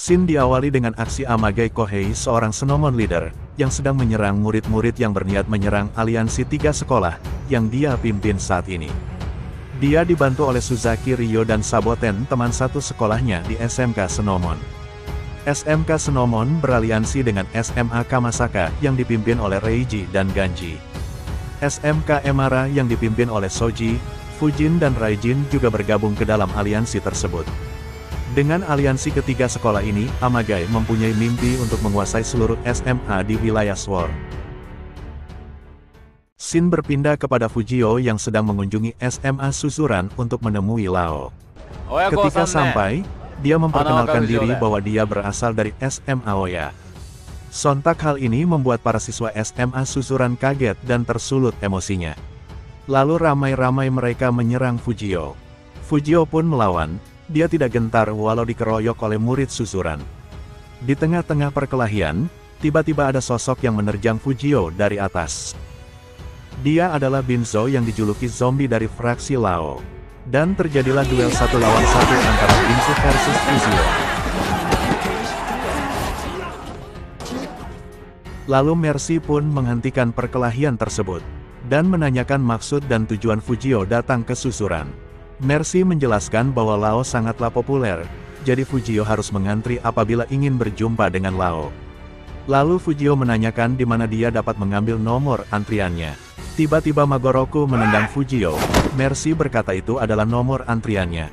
Scene diawali dengan aksi Amagai Kohei, seorang Senomon leader, yang sedang menyerang murid-murid yang berniat menyerang aliansi 3 sekolah, yang dia pimpin saat ini. Dia dibantu oleh Suzaki Ryo dan Saboten, teman satu sekolahnya di SMK Senomon. SMK Senomon beraliansi dengan SMA Kamasaka yang dipimpin oleh Reiji dan Ganji. SMK Emara yang dipimpin oleh Soji, Fujin dan Raijin juga bergabung ke dalam aliansi tersebut. Dengan aliansi ketiga sekolah ini, Amagai mempunyai mimpi untuk menguasai seluruh SMA di wilayah Sword. Scene berpindah kepada Fujio yang sedang mengunjungi SMA Suzuran untuk menemui Lao. Ketika sampai, dia memperkenalkan diri bahwa dia berasal dari SMA Oya. Sontak hal ini membuat para siswa SMA Suzuran kaget dan tersulut emosinya. Lalu ramai-ramai mereka menyerang Fujio. Fujio pun melawan. Dia tidak gentar walau dikeroyok oleh murid Suzuran. Di tengah-tengah perkelahian, tiba-tiba ada sosok yang menerjang Fujio dari atas. Dia adalah Binzo yang dijuluki zombie dari fraksi Lao. Dan terjadilah duel 1 lawan 1 antara Binzo versus Fujio. Lalu Mercy pun menghentikan perkelahian tersebut, dan menanyakan maksud dan tujuan Fujio datang ke Suzuran. Mercy menjelaskan bahwa Lao sangatlah populer, jadi Fujio harus mengantri apabila ingin berjumpa dengan Lao. Lalu Fujio menanyakan di mana dia dapat mengambil nomor antriannya. Tiba-tiba Magoroku menendang Fujio. Mercy berkata itu adalah nomor antriannya.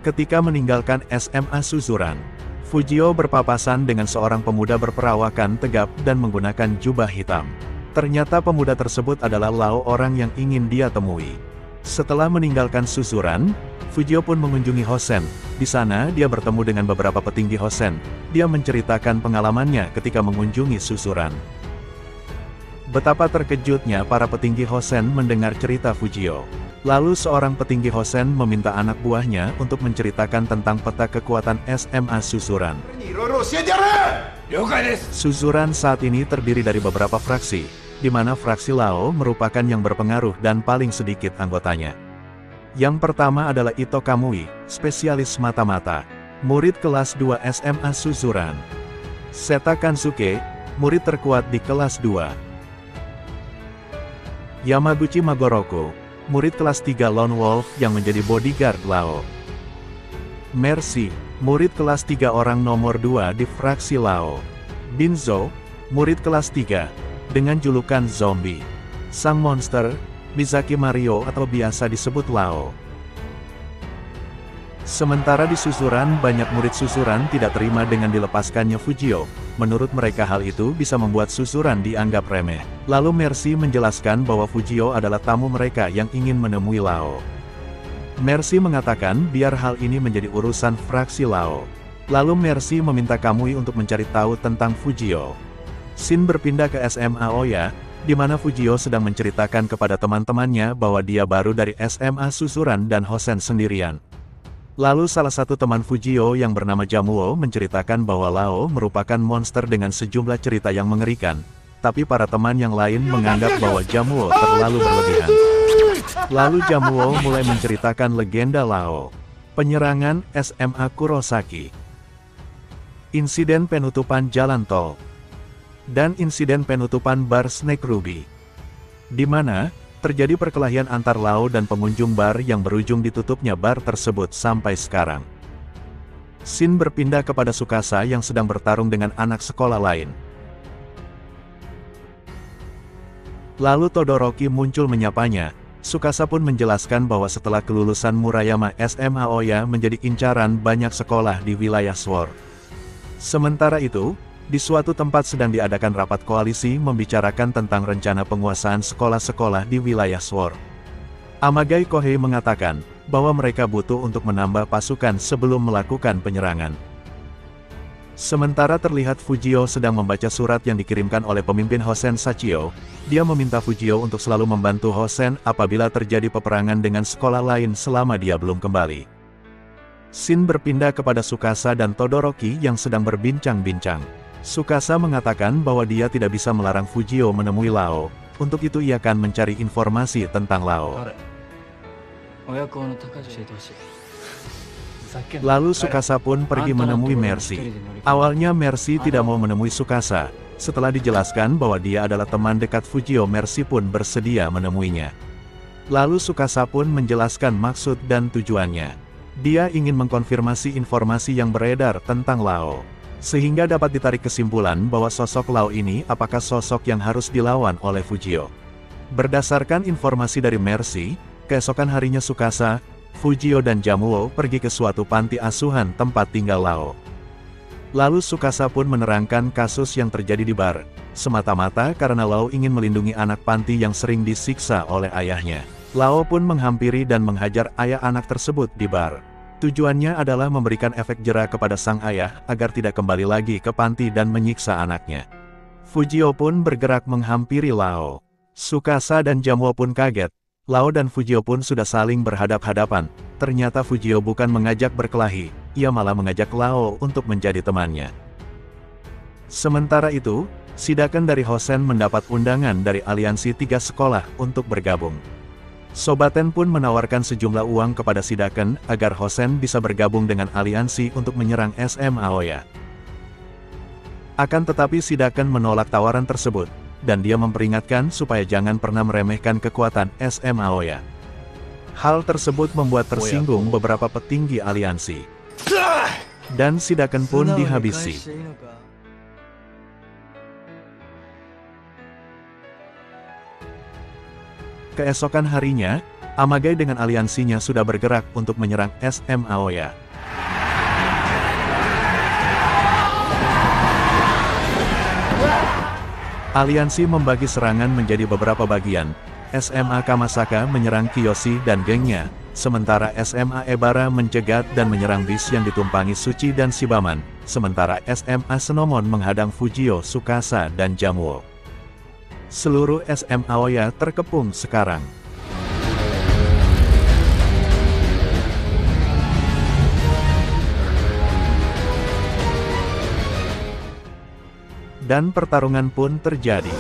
Ketika meninggalkan SMA Suzuran, Fujio berpapasan dengan seorang pemuda berperawakan tegap dan menggunakan jubah hitam. Ternyata pemuda tersebut adalah Lao, orang yang ingin dia temui. Setelah meninggalkan Suzuran, Fujio pun mengunjungi Hosen. Di sana dia bertemu dengan beberapa petinggi Hosen. Dia menceritakan pengalamannya ketika mengunjungi Suzuran. Betapa terkejutnya para petinggi Hosen mendengar cerita Fujio. Lalu seorang petinggi Hosen meminta anak buahnya untuk menceritakan tentang peta kekuatan SMA Suzuran. Suzuran saat ini terdiri dari beberapa fraksi, di mana fraksi Lao merupakan yang berpengaruh dan paling sedikit anggotanya. Yang pertama adalah Ito Kamui, spesialis mata-mata, murid kelas 2 SMA Suzuran. Seta Kansuke, murid terkuat di kelas 2. Yamaguchi Magoroku, murid kelas 3 Lone Wolf yang menjadi bodyguard Lao. Mercy, murid kelas 3 orang nomor 2 di fraksi Lao. Binzo, murid kelas 3, dengan julukan zombie. Sang monster, Mizaki Mario atau biasa disebut Lao. Sementara di Suzuran, banyak murid Suzuran tidak terima dengan dilepaskannya Fujio. Menurut mereka hal itu bisa membuat Suzuran dianggap remeh. Lalu Mercy menjelaskan bahwa Fujio adalah tamu mereka yang ingin menemui Lao. Mercy mengatakan biar hal ini menjadi urusan fraksi Lao. Lalu Mercy meminta Kamui untuk mencari tahu tentang Fujio. Scene berpindah ke SMA Oya, di mana Fujio sedang menceritakan kepada teman-temannya bahwa dia baru dari SMA Suzuran dan Hosen sendirian. Lalu salah satu teman Fujio yang bernama Jamuo menceritakan bahwa Lao merupakan monster dengan sejumlah cerita yang mengerikan, tapi para teman yang lain menganggap bahwa Jamuo terlalu berlebihan. Lalu Jamuo mulai menceritakan legenda Lao. Penyerangan SMA Kurosaki, insiden penutupan jalan tol, dan insiden penutupan bar Snake Ruby, di mana terjadi perkelahian antar Lao dan pengunjung bar yang berujung ditutupnya bar tersebut sampai sekarang. Scene berpindah kepada Tsukasa yang sedang bertarung dengan anak sekolah lain. Lalu Todoroki muncul menyapanya. Tsukasa pun menjelaskan bahwa setelah kelulusan Murayama SMA Oya menjadi incaran banyak sekolah di wilayah Sword. Sementara itu, di suatu tempat sedang diadakan rapat koalisi membicarakan tentang rencana penguasaan sekolah-sekolah di wilayah Sword. Amagai Kohei mengatakan bahwa mereka butuh untuk menambah pasukan sebelum melakukan penyerangan. Sementara terlihat Fujio sedang membaca surat yang dikirimkan oleh pemimpin Hosen Sachio. Dia meminta Fujio untuk selalu membantu Hosen apabila terjadi peperangan dengan sekolah lain selama dia belum kembali. Scene berpindah kepada Tsukasa dan Todoroki yang sedang berbincang-bincang. Tsukasa mengatakan bahwa dia tidak bisa melarang Fujio menemui Lao. Untuk itu ia akan mencari informasi tentang Lao. Lalu Tsukasa pun pergi menemui Mercy. Awalnya Mercy tidak mau menemui Tsukasa. Setelah dijelaskan bahwa dia adalah teman dekat Fujio, Mercy pun bersedia menemuinya. Lalu Tsukasa pun menjelaskan maksud dan tujuannya. Dia ingin mengkonfirmasi informasi yang beredar tentang Lao, sehingga dapat ditarik kesimpulan bahwa sosok Lao ini apakah sosok yang harus dilawan oleh Fujio. Berdasarkan informasi dari Mercy, keesokan harinya Tsukasa, Fujio dan Jamuo pergi ke suatu panti asuhan tempat tinggal Lao. Lalu Tsukasa pun menerangkan kasus yang terjadi di bar, semata-mata karena Lao ingin melindungi anak panti yang sering disiksa oleh ayahnya. Lao pun menghampiri dan menghajar ayah anak tersebut di bar. Tujuannya adalah memberikan efek jera kepada sang ayah agar tidak kembali lagi ke panti dan menyiksa anaknya. Fujio pun bergerak menghampiri Lao. Tsukasa dan Jamuo pun kaget. Lao dan Fujio pun sudah saling berhadap-hadapan. Ternyata Fujio bukan mengajak berkelahi, ia malah mengajak Lao untuk menjadi temannya. Sementara itu, Shidaken dari Hosen mendapat undangan dari aliansi 3 sekolah untuk bergabung. Sobaten pun menawarkan sejumlah uang kepada Shidaken agar Hosen bisa bergabung dengan aliansi untuk menyerang SM Aoya. Akan tetapi Shidaken menolak tawaran tersebut, dan dia memperingatkan supaya jangan pernah meremehkan kekuatan SM Aoya. Hal tersebut membuat tersinggung beberapa petinggi aliansi. Dan Shidaken pun dihabisi. Keesokan harinya, Amagai dengan aliansinya sudah bergerak untuk menyerang SM Aoya. Aliansi membagi serangan menjadi beberapa bagian. SMA Kamasaka menyerang Kiyoshi dan gengnya, sementara SMA Ebara mencegat dan menyerang bis yang ditumpangi Suci dan Shibaman, sementara SMA Senomon menghadang Fujio, Tsukasa dan Jamuo. Seluruh SM Aoya terkepung sekarang. Dan pertarungan pun terjadi.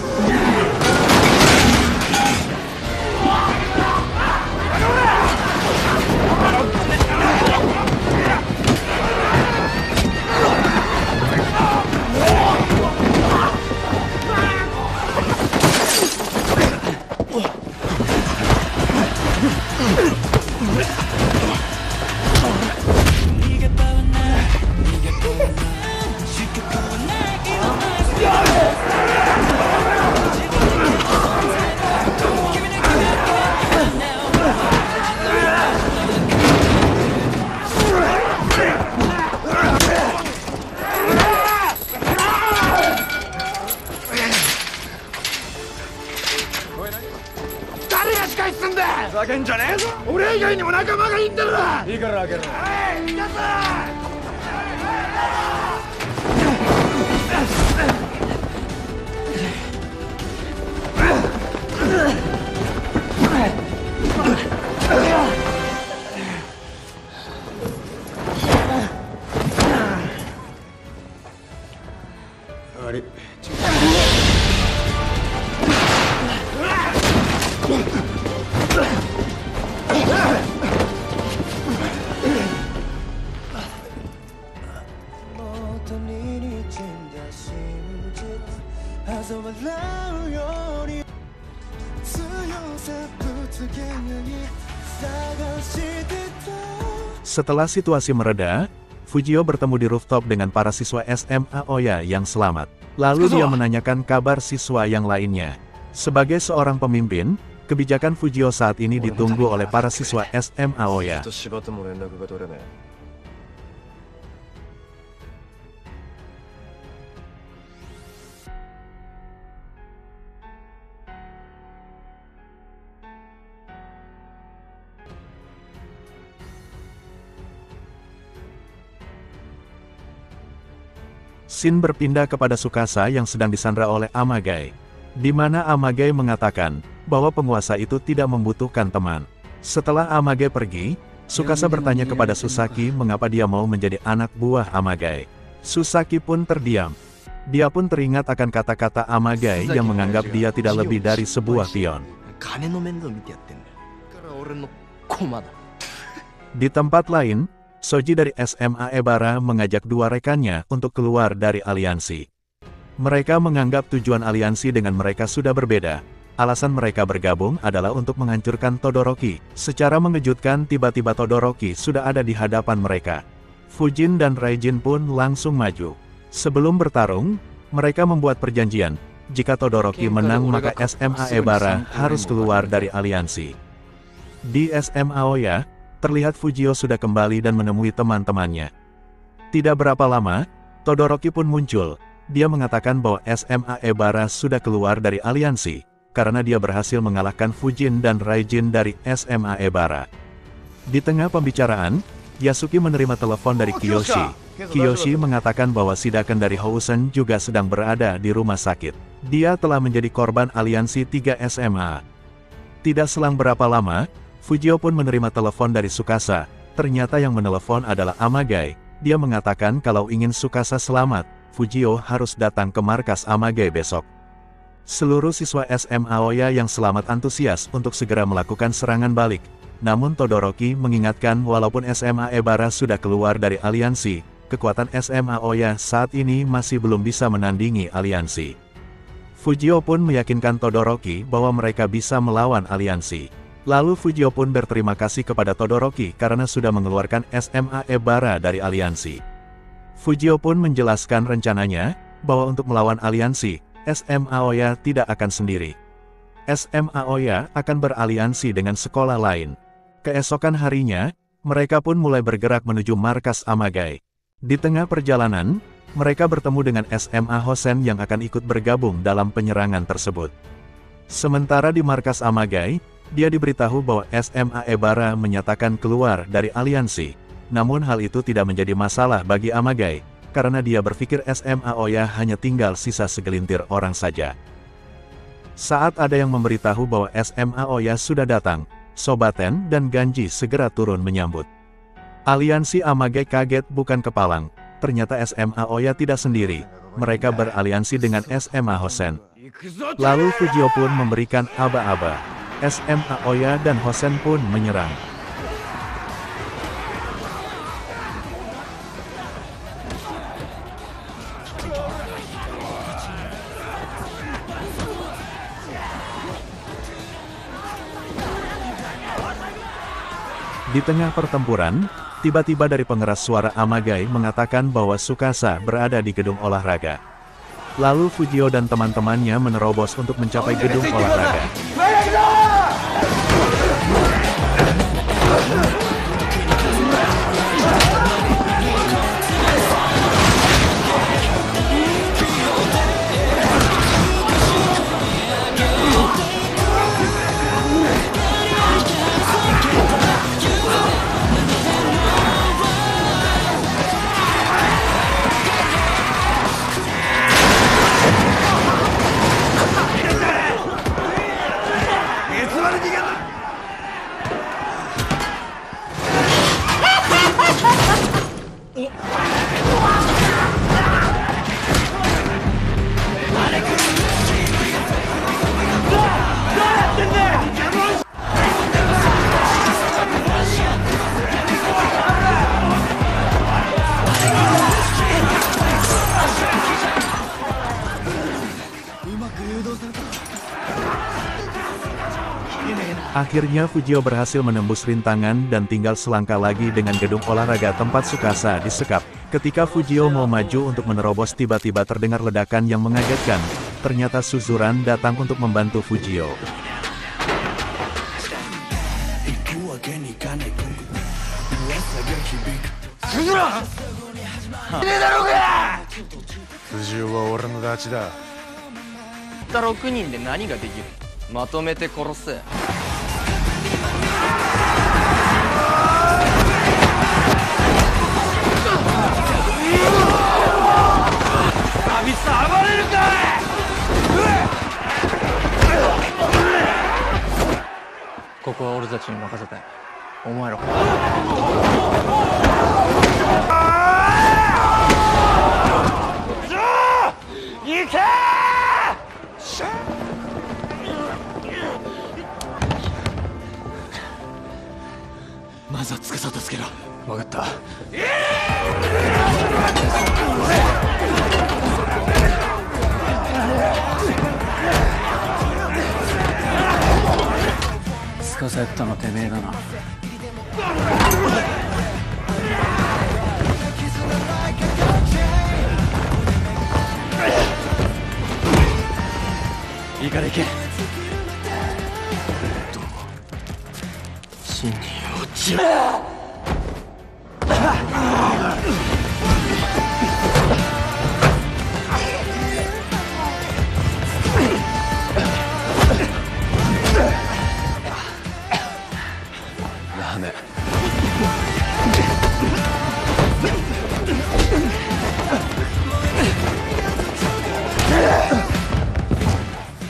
Setelah situasi mereda, Fujio bertemu di rooftop dengan para siswa SMA Aoya yang selamat. Lalu dia menanyakan kabar siswa yang lainnya. Sebagai seorang pemimpin, kebijakan Fujio saat ini ditunggu oleh para siswa SMA Aoya. Shin berpindah kepada Tsukasa yang sedang disandra oleh Amagai, di mana Amagai mengatakan bahwa penguasa itu tidak membutuhkan teman. Setelah Amagai pergi, Tsukasa bertanya kepada Susaki mengapa dia mau menjadi anak buah Amagai. Susaki pun terdiam. Dia pun teringat akan kata-kata Amagai yang menganggap dia tidak lebih dari sebuah pion. Di tempat lain, Soji dari SMA Ebara mengajak dua rekannya untuk keluar dari aliansi. Mereka menganggap tujuan aliansi dengan mereka sudah berbeda. Alasan mereka bergabung adalah untuk menghancurkan Todoroki. Secara mengejutkan tiba-tiba Todoroki sudah ada di hadapan mereka. Fujin dan Raijin pun langsung maju. Sebelum bertarung, mereka membuat perjanjian. Jika Todoroki menang maka SMA Ebara harus keluar dari aliansi. Di SMA Aoya, terlihat Fujio sudah kembali dan menemui teman-temannya. Tidak berapa lama, Todoroki pun muncul. Dia mengatakan bahwa SMA Ebara sudah keluar dari aliansi, karena dia berhasil mengalahkan Fujin dan Raijin dari SMA Ebara. Di tengah pembicaraan, Yasuki menerima telepon dari Kiyoshi. Kiyoshi mengatakan bahwa Shidaken dari Housen juga sedang berada di rumah sakit. Dia telah menjadi korban aliansi 3 SMA. Tidak selang berapa lama, Fujio pun menerima telepon dari Tsukasa. Ternyata yang menelepon adalah Amagai. Dia mengatakan kalau ingin Tsukasa selamat, Fujio harus datang ke markas Amagai besok. Seluruh siswa SMA Aoya yang selamat antusias untuk segera melakukan serangan balik. Namun Todoroki mengingatkan walaupun SMA Ebara sudah keluar dari aliansi, kekuatan SMA Aoya saat ini masih belum bisa menandingi aliansi. Fujio pun meyakinkan Todoroki bahwa mereka bisa melawan aliansi. Lalu Fujio pun berterima kasih kepada Todoroki karena sudah mengeluarkan SMA Ebara dari aliansi. Fujio pun menjelaskan rencananya, bahwa untuk melawan aliansi, SMA Aoya tidak akan sendiri. SMA Aoya akan beraliansi dengan sekolah lain. Keesokan harinya, mereka pun mulai bergerak menuju markas Amagai. Di tengah perjalanan, mereka bertemu dengan SMA Hosen yang akan ikut bergabung dalam penyerangan tersebut. Sementara di markas Amagai, dia diberitahu bahwa SMA Ebara menyatakan keluar dari aliansi. Namun hal itu tidak menjadi masalah bagi Amagai, karena dia berpikir SMA Aoya hanya tinggal sisa segelintir orang saja. Saat ada yang memberitahu bahwa SMA Aoya sudah datang, Sobaten dan Ganji segera turun menyambut. Aliansi Amagai kaget bukan kepalang, ternyata SMA Aoya tidak sendiri, mereka beraliansi dengan SMA Hosen. Lalu Fujio pun memberikan aba-aba. SMA Aoya dan Hosen pun menyerang. Di tengah pertempuran, tiba-tiba dari pengeras suara Amagai mengatakan bahwa Tsukasa berada di gedung olahraga. Lalu Fujio dan teman-temannya menerobos untuk mencapai gedung olahraga. Akhirnya Fujio berhasil menembus rintangan dan tinggal selangkah lagi dengan gedung olahraga tempat Tsukasa disekap. Ketika Fujio mau maju untuk menerobos tiba-tiba terdengar ledakan yang mengagetkan. Ternyata Suzuran datang untuk membantu Fujio. Fujioは俺のダチだ。たった6人で何ができる？まとめて殺せ。アビス暴れるかい！ここは俺たちに任せたい。お前ら。行け！まずは捕分かった。司やったのてめえだな。いいから行け。地に落ちろ。ダメ。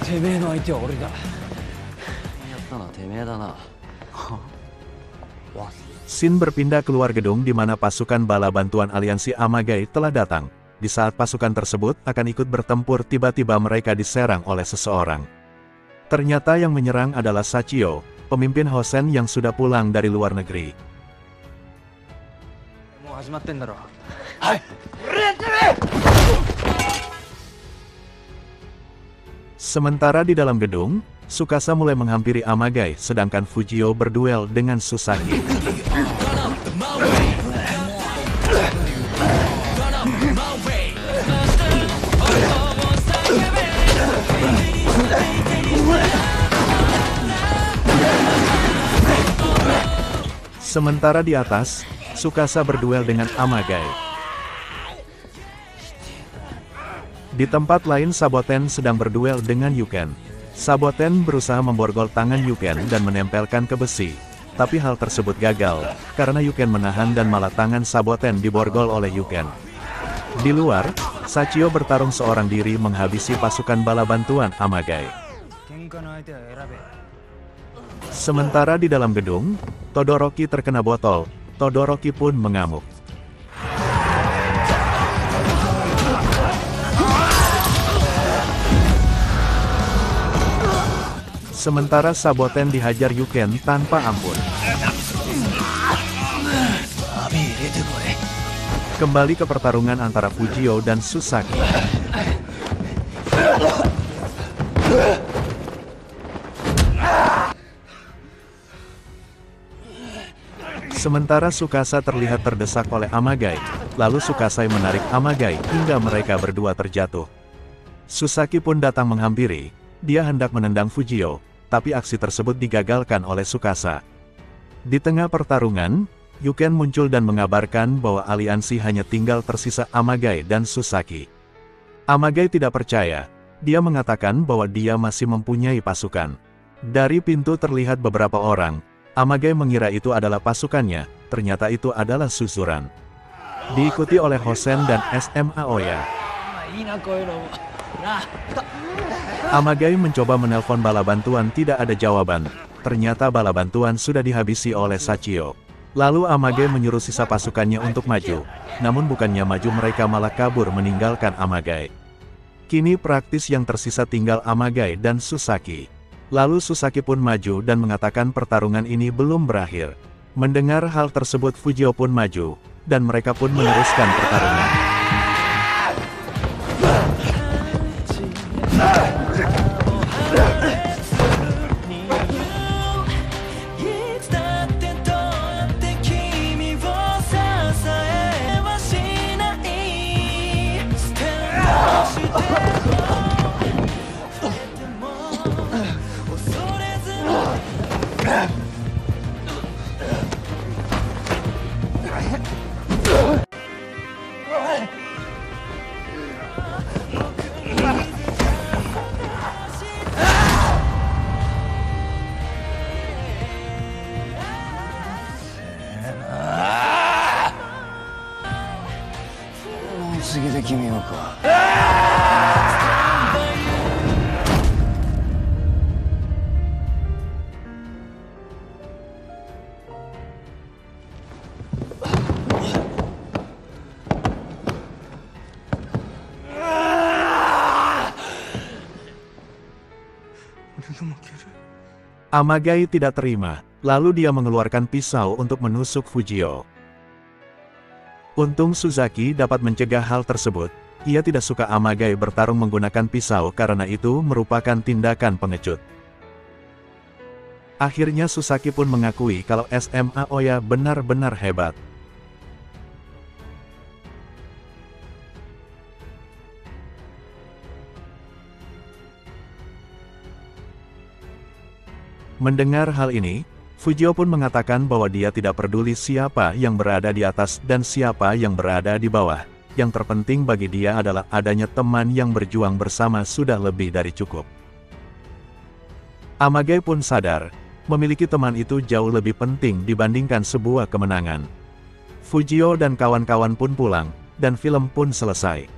てめえの相手は俺だ。やったのはてめえだな。Shin berpindah keluar gedung di mana pasukan bala bantuan aliansi Amagai telah datang. Di saat pasukan tersebut akan ikut bertempur, tiba-tiba mereka diserang oleh seseorang. Ternyata yang menyerang adalah Sachio, pemimpin Hosen yang sudah pulang dari luar negeri. Sementara di dalam gedung, Tsukasa mulai menghampiri Amagai, sedangkan Fujio berduel dengan Susaki. Sementara di atas, Tsukasa berduel dengan Amagai. Di tempat lain, Saboten sedang berduel dengan Yuken. Saboten berusaha memborgol tangan Yuken dan menempelkan ke besi. Tapi hal tersebut gagal, karena Yuken menahan dan malah tangan Saboten diborgol oleh Yuken. Di luar, Sachio bertarung seorang diri menghabisi pasukan bala bantuan Amagai. Sementara di dalam gedung, Todoroki terkena botol. Todoroki pun mengamuk. Sementara Saboten dihajar Yuken tanpa ampun. Kembali ke pertarungan antara Fujio dan Susaki. Sementara Tsukasa terlihat terdesak oleh Amagai, lalu Tsukasa menarik Amagai hingga mereka berdua terjatuh. Susaki pun datang menghampiri, dia hendak menendang Fujio, tapi aksi tersebut digagalkan oleh Tsukasa. Di tengah pertarungan, Yuken muncul dan mengabarkan bahwa aliansi hanya tinggal tersisa Amagai dan Susaki. Amagai tidak percaya, dia mengatakan bahwa dia masih mempunyai pasukan. Dari pintu terlihat beberapa orang. Amagai mengira itu adalah pasukannya, ternyata itu adalah susuran. Diikuti oleh Hosen dan SMA Oya. Amagai mencoba menelpon bala bantuan, tidak ada jawaban. Ternyata bala bantuan sudah dihabisi oleh Sachio. Lalu Amagai menyuruh sisa pasukannya untuk maju. Namun bukannya maju, mereka malah kabur meninggalkan Amagai. Kini praktis yang tersisa tinggal Amagai dan Susaki. Lalu Susaki pun maju dan mengatakan pertarungan ini belum berakhir. Mendengar hal tersebut, Fujio pun maju, dan mereka pun meneruskan pertarungan. Amagai tidak terima, Lalu dia mengeluarkan pisau untuk menusuk Fujio. Untung Suzaki dapat mencegah hal tersebut. Ia tidak suka Amagai bertarung menggunakan pisau karena itu merupakan tindakan pengecut. Akhirnya Susaki pun mengakui kalau SMA Oya benar-benar hebat. Mendengar hal ini, Fujio pun mengatakan bahwa dia tidak peduli siapa yang berada di atas dan siapa yang berada di bawah. Yang terpenting bagi dia adalah adanya teman yang berjuang bersama sudah lebih dari cukup. Amagai pun sadar, memiliki teman itu jauh lebih penting dibandingkan sebuah kemenangan. Fujio dan kawan-kawan pun pulang, dan film pun selesai.